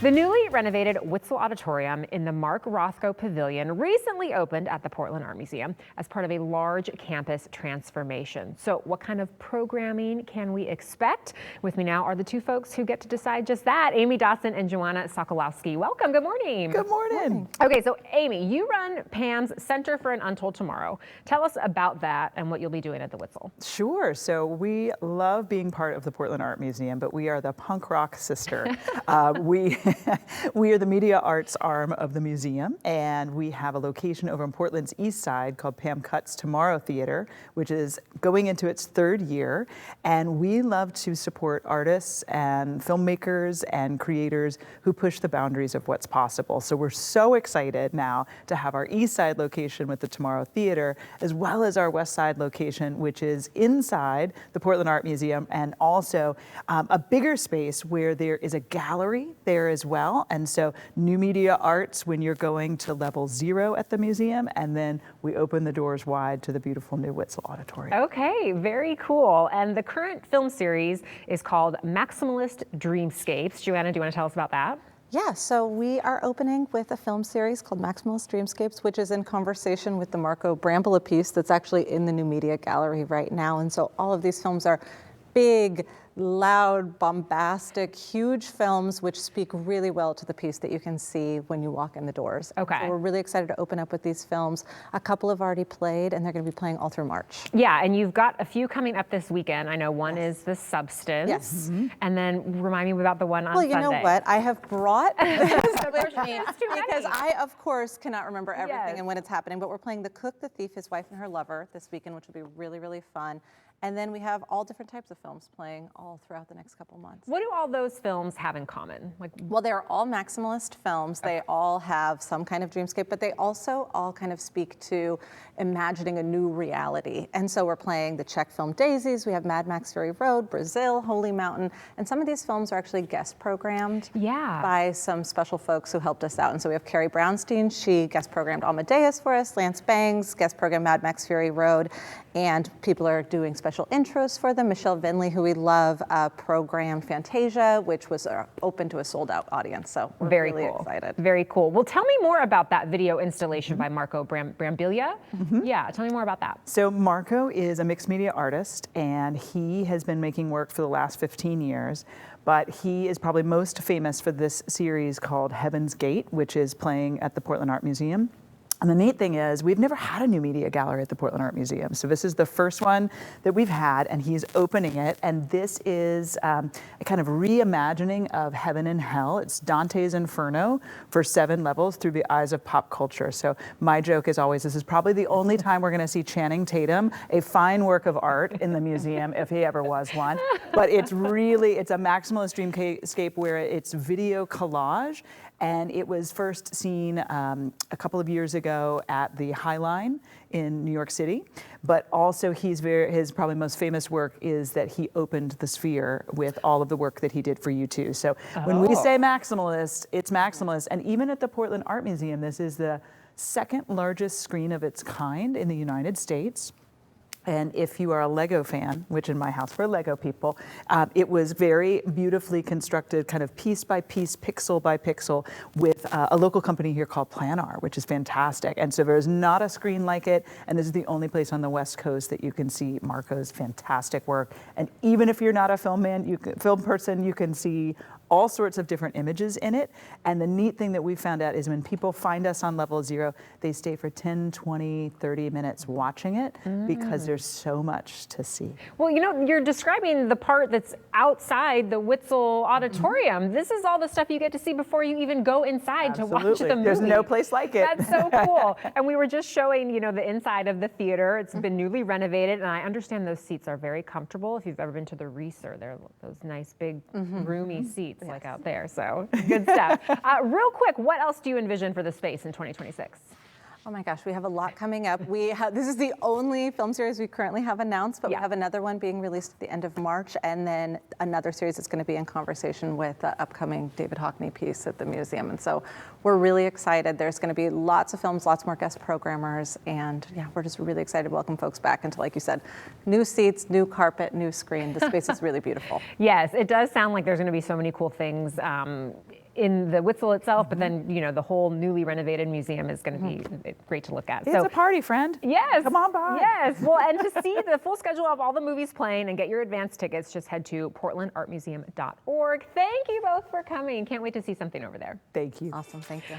The newly renovated Whitsell Auditorium in the Mark Rothko Pavilion recently opened at the Portland Art Museum as part of a large campus transformation. So what kind of programming can we expect? With me now are the two folks who get to decide just that, Amy Dawson and Joanna Sokolowski. Welcome, good morning. Good morning. Okay, so Amy, you run PAM's Center for an Untold Tomorrow. Tell us about that and what you'll be doing at the Whitsell. Sure, so we love being part of the Portland Art Museum, but we are the punk rock sister. We are the media arts arm of the museum, and we have a location over on Portland's east side called Pam Cuts Tomorrow Theater, which is going into its third year. And we love to support artists and filmmakers and creators who push the boundaries of what's possible. So we're so excited now to have our east side location with the Tomorrow Theater, as well as our west side location, which is inside the Portland Art Museum, and also a bigger space where there is a gallery there as well. And so new media arts when you're going to level 0 at the museum, and then we open the doors wide to the beautiful new Whitsell Auditorium. Okay, very cool. And the current film series is called Maximalist Dreamscapes. Joanna, do you want to tell us about that? Yeah, so we are opening with a film series called Maximalist Dreamscapes, which is in conversation with the Marco Brambola piece that's actually in the New Media Gallery right now. And so all of these films are big, loud, bombastic, huge films which speak really well to the piece that you can see when you walk in the doors. Okay. So we're really excited to open up with these films. A couple have already played, and they're going to be playing all through March. Yeah, and you've got a few coming up this weekend. I know one is The Substance. Yes. And then remind me about the one on Well, you Sunday. know what? I have brought this with me It's too because many. I, of course, cannot remember everything Yes. and when it's happening, but we're playing The Cook, the Thief, His Wife, and Her Lover this weekend, which will be really, really fun. And then we have all different types of films playing all throughout the next couple months. What do all those films have in common? Well, they're all maximalist films. They all have some kind of dreamscape, but they also all kind of speak to imagining a new reality. And so we're playing the Czech film Daisies. We have Mad Max Fury Road, Brazil, Holy Mountain. And some of these films are actually guest programmed by some special folks who helped us out. And so we have Carrie Brownstein. She guest programmed Amadeus for us. Lance Bangs guest programmed Mad Max Fury Road. And people are doing special intros for them. Michelle Vinley, who we love, programmed Fantasia, which was open to a sold-out audience. So we're really excited. Very cool. Well, tell me more about that video installation by Marco Brambola. Yeah, tell me more about that. So Marco is a mixed media artist, and he has been making work for the last 15 years. But he is probably most famous for this series called Heaven's Gate, which is playing at the Portland Art Museum. And the neat thing is, we've never had a new media gallery at the Portland Art Museum. So this is the first one that we've had, and he's opening it. And this is a kind of reimagining of heaven and hell. It's Dante's Inferno for 7 levels through the eyes of pop culture. So my joke is always, this is probably the only time we're gonna see Channing Tatum, a fine work of art in the museum, if he ever was one. But it's a maximalist dreamscape where it's video collage. And it was first seen a couple of years ago at the High Line in New York City. But also his probably most famous work is that he opened the Sphere with all of the work that he did for U2. So when we say maximalist, it's maximalist. And even at the Portland Art Museum, this is the second largest screen of its kind in the United States. And if you are a Lego fan, which in my house we're Lego people, it was very beautifully constructed, kind of piece by piece, pixel by pixel, with a local company here called Planar, which is fantastic. And so there's not a screen like it, and this is the only place on the West Coast that you can see Marco's fantastic work. And even if you're not a film person, you can see all sorts of different images in it. And the neat thing that we found out is when people find us on level 0, they stay for 10, 20, 30 minutes watching it because there's so much to see. Well, you know, you're describing the part that's outside the Whitsell Auditorium. This is all the stuff you get to see before you even go inside to watch the movie. There's no place like it. That's so cool. And we were just showing, you know, the inside of the theater. It's been newly renovated, and I understand those seats are very comfortable. If you've ever been to the Reeser, they're those nice big roomy seats like out there. So good stuff. Real quick, what else do you envision for the space in 2026? Oh my gosh, we have a lot coming up. This is the only film series we currently have announced, but we have another one being released at the end of March, and then another series that's going to be in conversation with the upcoming David Hockney piece at the museum. And so we're really excited. There's going to be lots of films, lots more guest programmers, and yeah, we're just really excited to welcome folks back into, like you said, new seats, new carpet, new screen. The space is really beautiful. Yes, it does sound like there's going to be so many cool things in the Whitsell itself, but then, you know, the whole newly renovated museum is going to be great to look at. It's a party, friend. Yes. Come on by. Yes. Well, and to see the full schedule of all the movies playing and get your advance tickets, just head to portlandartmuseum.org. Thank you both for coming. Can't wait to see something over there. Thank you. Awesome. Thank you.